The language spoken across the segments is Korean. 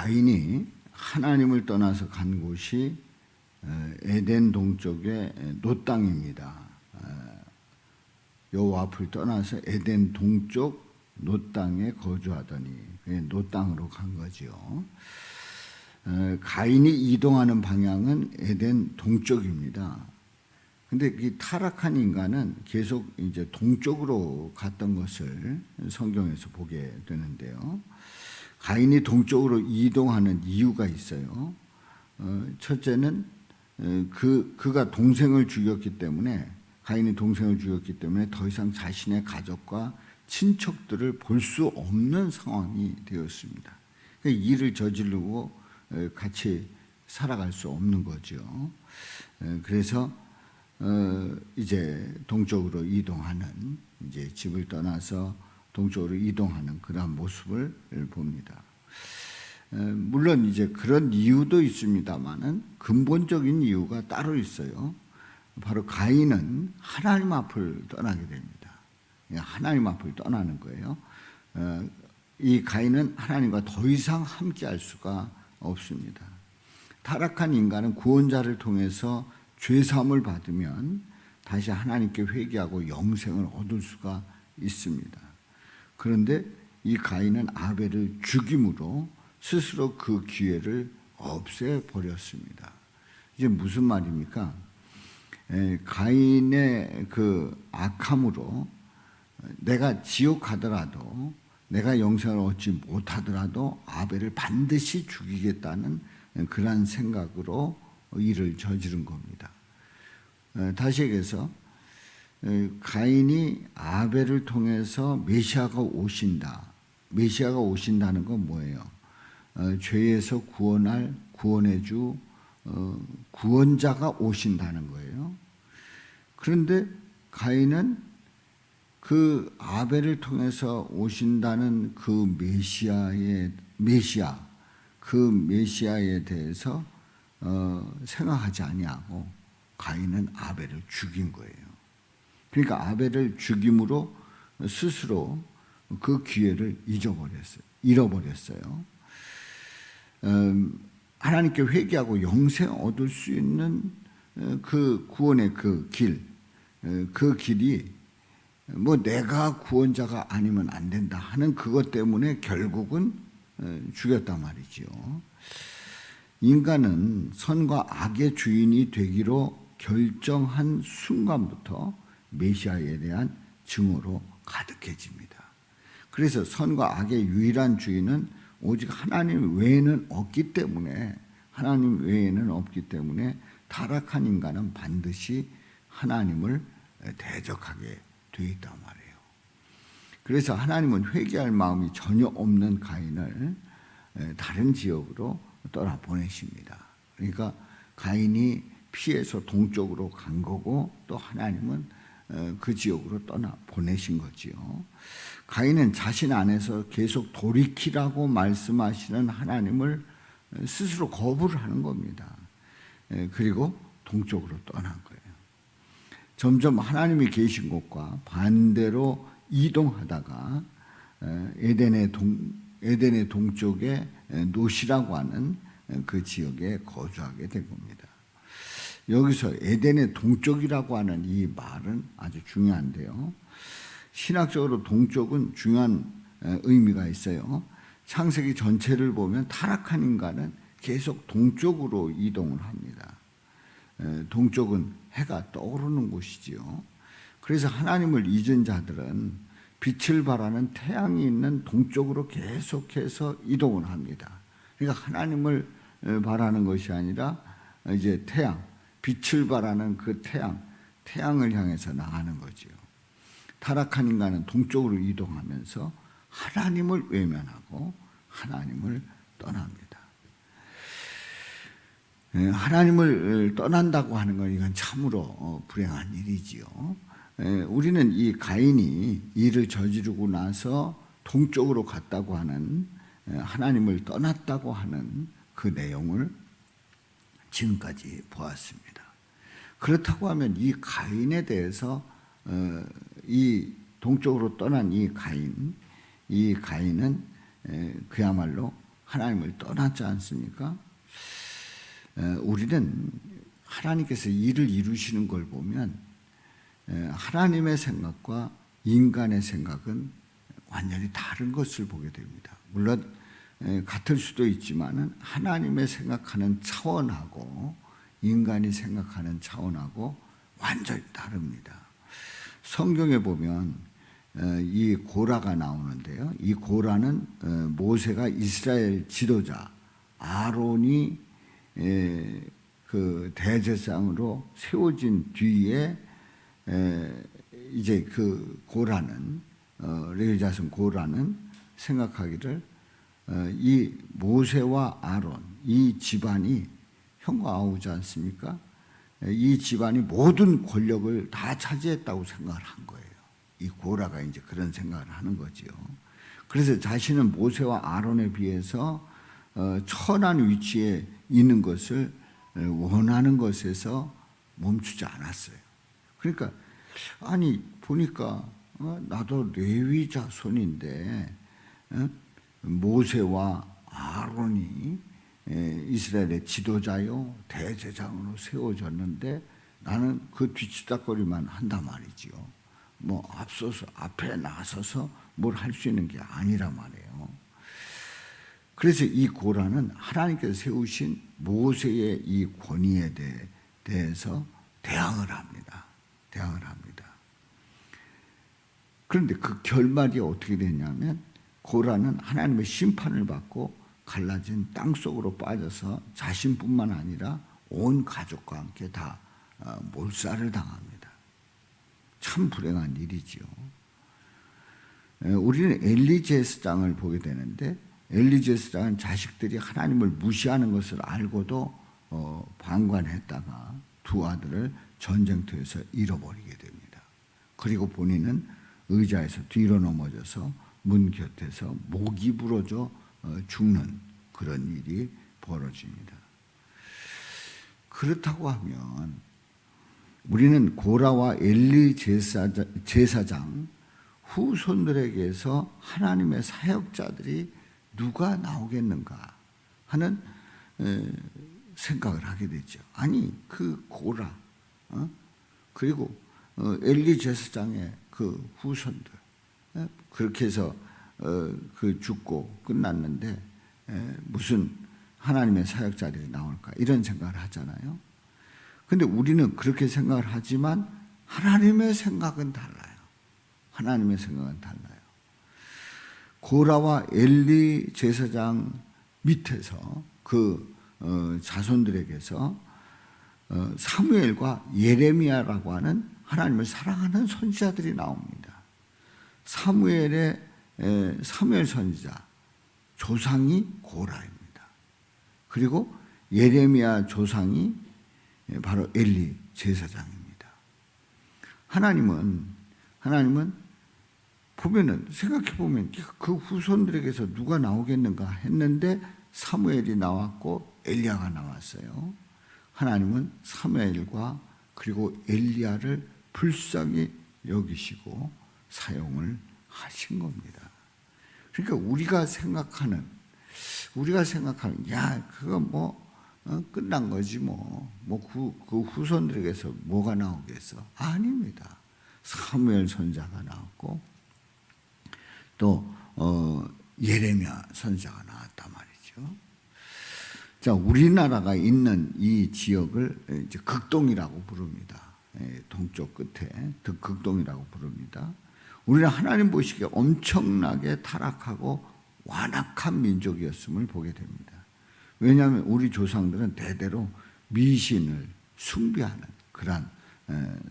가인이 하나님을 떠나서 간 곳이 에덴 동쪽의 놋 땅입니다. 여호와 앞을 떠나서 에덴 동쪽 놋 땅에 거주하더니 놋 땅으로 간 거죠. 가인이 이동하는 방향은 에덴 동쪽입니다. 근데 이 타락한 인간은 계속 이제 동쪽으로 갔던 것을 성경에서 보게 되는데요. 가인이 동쪽으로 이동하는 이유가 있어요. 첫째는 그가 동생을 죽였기 때문에, 가인이 동생을 죽였기 때문에 더 이상 자신의 가족과 친척들을 볼 수 없는 상황이 되었습니다. 일을 저지르고 같이 살아갈 수 없는 거죠. 그래서 이제 동쪽으로 이동하는, 이제 집을 떠나서 동쪽으로 이동하는 그러한 모습을 봅니다. 물론 이제 그런 이유도 있습니다만은 근본적인 이유가 따로 있어요. 바로 가인은 하나님 앞을 떠나게 됩니다. 하나님 앞을 떠나는 거예요. 이 가인은 하나님과 더 이상 함께할 수가 없습니다. 타락한 인간은 구원자를 통해서 죄사함을 받으면 다시 하나님께 회개하고 영생을 얻을 수가 있습니다. 그런데 이 가인은 아벨을 죽임으로 스스로 그 기회를 없애버렸습니다. 이제 무슨 말입니까? 가인의 그 악함으로 내가 지옥 가더라도, 내가 영생을 얻지 못하더라도 아벨을 반드시 죽이겠다는 그런 생각으로 일을 저지른 겁니다. 다시 얘기해서 가인이 아벨을 통해서 메시아가 오신다. 메시아가 오신다는 건 뭐예요? 죄에서 구원할 구원의 주 구원자가 오신다는 거예요. 그런데 가인은 그 아벨을 통해서 오신다는 그 메시아에 대해서 생각하지 아니하고 가인은 아벨을 죽인 거예요. 그러니까 아벨을 죽임으로 스스로 그 기회를 잃어버렸어요. 하나님께 회개하고 영생 얻을 수 있는 그 구원의 그 길이 뭐 내가 구원자가 아니면 안 된다 하는 그것 때문에 결국은 죽였단 말이죠. 인간은 선과 악의 주인이 되기로 결정한 순간부터 메시아에 대한 증오로 가득해집니다. 그래서 선과 악의 유일한 주인은 오직 하나님 외에는 없기 때문에, 타락한 인간은 반드시 하나님을 대적하게 되어 있단 말이에요. 그래서 하나님은 회개할 마음이 전혀 없는 가인을 다른 지역으로 떠나보내십니다. 그러니까 가인이 피해서 동쪽으로 간 거고, 또 하나님은 그 지역으로 떠나보내신 거지요. 가인은 자신 안에서 계속 돌이키라고 말씀하시는 하나님을 스스로 거부를 하는 겁니다. 그리고 동쪽으로 떠난 거예요. 점점 하나님이 계신 곳과 반대로 이동하다가 에덴의 동쪽에 놋이라고 하는 그 지역에 거주하게 된 겁니다. 여기서 에덴의 동쪽이라고 하는 이 말은 아주 중요한데요. 신학적으로 동쪽은 중요한 의미가 있어요. 창세기 전체를 보면 타락한 인간은 계속 동쪽으로 이동을 합니다. 동쪽은 해가 떠오르는 곳이지요. 그래서 하나님을 잊은 자들은 빛을 발하는 태양이 있는 동쪽으로 계속해서 이동을 합니다. 그러니까 하나님을 바라는 것이 아니라 이제 빛을 발하는 그 태양을 향해서 나가는 거지요. 타락한 인간은 동쪽으로 이동하면서 하나님을 외면하고 하나님을 떠납니다. 하나님을 떠난다고 하는 건 이건 참으로 불행한 일이지요. 우리는 이 가인이 일을 저지르고 나서 동쪽으로 갔다고 하는, 하나님을 떠났다고 하는 그 내용을 지금까지 보았습니다. 그렇다고 하면 이 가인에 대해서 이 동쪽으로 떠난 이 가인은 그야말로 하나님을 떠났지 않습니까? 우리는 하나님께서 일을 이루시는 걸 보면 하나님의 생각과 인간의 생각은 완전히 다른 것을 보게 됩니다. 물론 같을 수도 있지만 하나님의 생각하는 차원하고 인간이 생각하는 차원하고 완전히 다릅니다. 성경에 보면 이 고라가 나오는데요. 이 고라는 모세가 이스라엘 지도자 아론이 그 대제사장으로 세워진 뒤에 이제 그 고라는 레위 자손 고라는 생각하기를 이 모세와 아론 이 집안이 형과 아우지 않습니까? 이 집안이 모든 권력을 다 차지했다고 생각을 한 거예요. 이 고라가 이제 그런 생각을 하는 거지요. 그래서 자신은 모세와 아론에 비해서 천한 위치에 있는 것을 원하는 것에서 멈추지 않았어요. 그러니까 아니 보니까 나도 레위 자손인데 모세와 아론이 이스라엘의 지도자요 대제사장으로 세워졌는데 나는 그 뒤치다거리만 한단 말이지요. 뭐 앞서서 앞에 나서서 뭘 할 수 있는 게 아니란 말이에요. 그래서 이 고라는 하나님께서 세우신 모세의 이 권위에 대해서 대항을 합니다. 대항을 합니다. 그런데 그 결말이 어떻게 되냐면 고라는 하나님의 심판을 받고 갈라진 땅 속으로 빠져서 자신뿐만 아니라 온 가족과 함께 다 몰살을 당합니다. 참 불행한 일이지요. 우리는 엘리 제사장을 보게 되는데 엘리 제사장은 자식들이 하나님을 무시하는 것을 알고도 방관했다가 두 아들을 전쟁터에서 잃어버리게 됩니다. 그리고 본인은 의자에서 뒤로 넘어져서 문 곁에서 목이 부러져 죽는 그런 일이 벌어집니다. 그렇다고 하면 우리는 고라와 엘리 제사장 후손들에게서 하나님의 사역자들이 누가 나오겠는가 하는 생각을 하게 되죠. 아니 그 고라 그리고 엘리 제사장의 그 후손들 그렇게 해서 그 죽고 끝났는데 무슨 하나님의 사역자들이 나올까 이런 생각을 하잖아요. 그런데 우리는 그렇게 생각을 하지만 하나님의 생각은 달라요. 하나님의 생각은 달라요. 고라와 엘리 제사장 밑에서 그 자손들에게서 사무엘과 예레미야라고 하는 하나님을 사랑하는 선지자들이 나옵니다. 사무엘 선지자 조상이 고라입니다. 그리고 예레미야 조상이 바로 엘리 제사장입니다. 하나님은 보면은 생각해 보면 그 후손들에게서 누가 나오겠는가 했는데 사무엘이 나왔고 엘리야가 나왔어요. 하나님은 사무엘과 그리고 엘리야를 불쌍히 여기시고 사용을 하신 겁니다. 그러니까 우리가 생각하는 야 그거 뭐 끝난 거지 그 후손들에게서 뭐가 나오겠어? 아닙니다. 사무엘 선지자가 나왔고 또 예레미야 선지자가 나왔단 말이죠. 자, 우리나라가 있는 이 지역을 이제 극동이라고 부릅니다. 동쪽 끝에 극동이라고 부릅니다. 우리는 하나님 보시기에 엄청나게 타락하고 완악한 민족이었음을 보게 됩니다. 왜냐하면 우리 조상들은 대대로 미신을 숭배하는 그런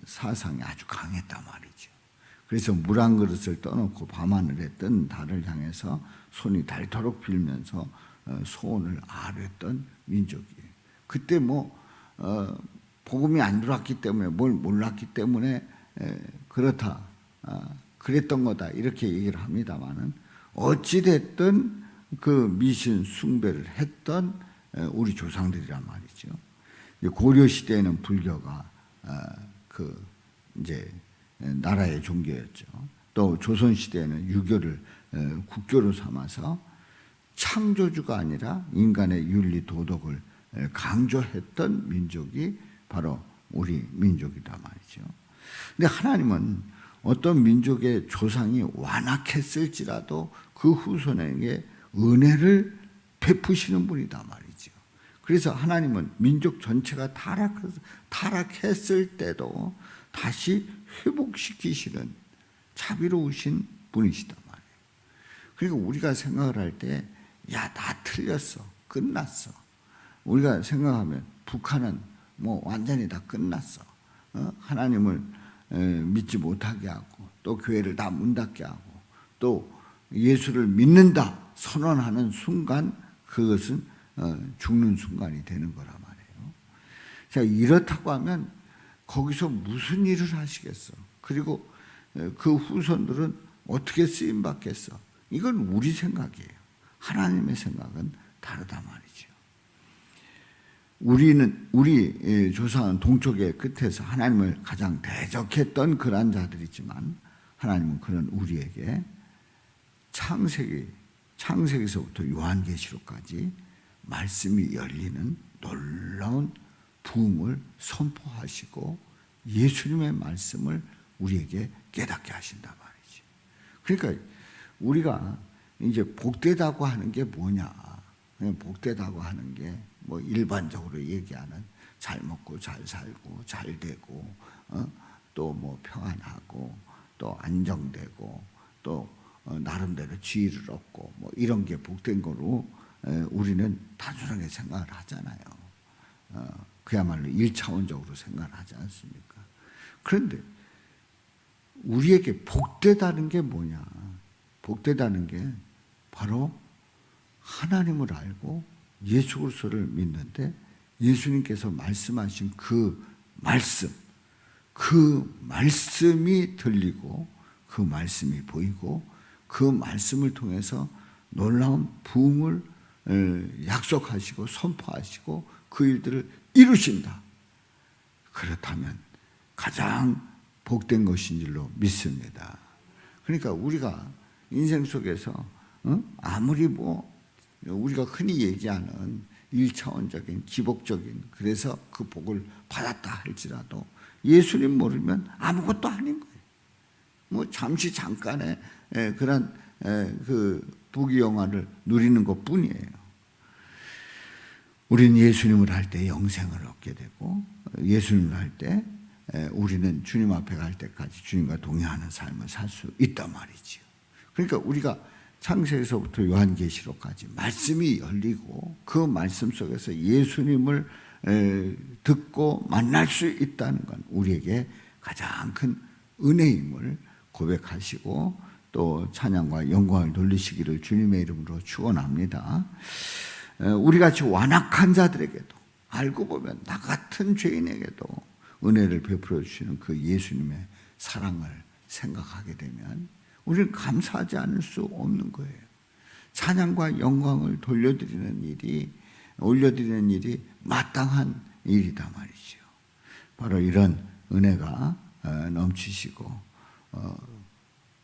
사상이 아주 강했단 말이죠. 그래서 물 한 그릇을 떠놓고 밤하늘에 뜬 달을 향해서 손이 닳도록 빌면서 소원을 아뢰던 민족이에요. 그때 복음이 안 들어왔기 때문에 뭘 몰랐기 때문에 그렇다 그랬던 거다 이렇게 얘기를 합니다만은 어찌됐든 그 미신 숭배를 했던 우리 조상들이란 말이죠. 고려 시대에는 불교가 이제 나라의 종교였죠. 또 조선 시대에는 유교를 국교로 삼아서 창조주가 아니라 인간의 윤리 도덕을 강조했던 민족이 바로 우리 민족이다 말이죠. 근데 하나님은 어떤 민족의 조상이 완악했을지라도 그 후손에게 은혜를 베푸시는 분이다 말이죠. 그래서 하나님은 민족 전체가 타락했을 때도 다시 회복시키시는 자비로우신 분이시단 말이에요. 그러니까 우리가 생각을 할 때, 야, 나 틀렸어. 끝났어. 우리가 생각하면 북한은 뭐 완전히 다 끝났어. 하나님을 믿지 못하게 하고, 또 교회를 다 문 닫게 하고, 또 예수를 믿는다 선언하는 순간 그것은 죽는 순간이 되는 거란 말이에요. 자, 이렇다고 하면 거기서 무슨 일을 하시겠어? 그리고 그 후손들은 어떻게 쓰임 받겠어? 이건 우리 생각이에요. 하나님의 생각은 다르단 말이죠. 우리 조상은 동쪽의 끝에서 하나님을 가장 대적했던 그런 자들이지만, 하나님은 그런 우리에게 창세기서부터 요한계시록까지 말씀이 열리는 놀라운 부흥을 선포하시고 예수님의 말씀을 우리에게 깨닫게 하신단 말이죠. 그러니까 우리가 이제 복되다고 하는 게 뭐냐? 그냥 복되다고 하는 게 뭐 일반적으로 얘기하는 잘 먹고 잘 살고 잘 되고, 또 뭐 평안하고 또 안정되고 또 나름대로 지혜를 얻고 뭐 이런 게 복된 거로 우리는 단순하게 생각을 하잖아요. 그야말로 1차원적으로 생각을 하지 않습니까? 그런데 우리에게 복되다는 게 뭐냐? 복되다는 게 바로 하나님을 알고 예수 그리스도를 믿는데, 예수님께서 말씀하신 그 말씀이 들리고 그 말씀이 보이고 그 말씀을 통해서 놀라운 부흥을 약속하시고 선포하시고 그 일들을 이루신다. 그렇다면 가장 복된 것인 줄로 믿습니다. 그러니까 우리가 인생 속에서 아무리 뭐 우리가 흔히 얘기하는 1차원적인 기복적인, 그래서 그 복을 받았다 할지라도 예수님 모르면 아무것도 아닌 거예요. 뭐 잠시 잠깐의 그런 그 부귀영화를 누리는 것 뿐이에요. 우리는 예수님을 할 때 영생을 얻게 되고, 예수님을 할 때 우리는 주님 앞에 갈 때까지 주님과 동행하는 삶을 살 수 있단 말이지요. 그러니까 우리가 창세기서부터 요한계시록까지 말씀이 열리고 그 말씀 속에서 예수님을 듣고 만날 수 있다는 건 우리에게 가장 큰 은혜임을 고백하시고 또 찬양과 영광을 돌리시기를 주님의 이름으로 축원합니다. 우리같이 완악한 자들에게도, 알고 보면 나 같은 죄인에게도 은혜를 베풀어 주시는 그 예수님의 사랑을 생각하게 되면 우리는 감사하지 않을 수 없는 거예요. 찬양과 영광을 올려드리는 일이 마땅한 일이다 말이죠. 바로 이런 은혜가 넘치시고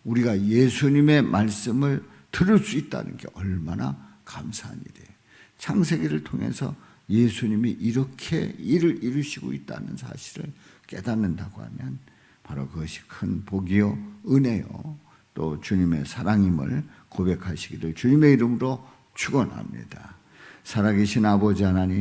우리가 예수님의 말씀을 들을 수 있다는 게 얼마나 감사한 일이에요. 창세기를 통해서 예수님이 이렇게 일을 이루시고 있다는 사실을 깨닫는다고 하면 바로 그것이 큰 복이요 은혜요 또 주님의 사랑임을 고백하시기를 주님의 이름으로 축원합니다. 살아계신 아버지 하나님,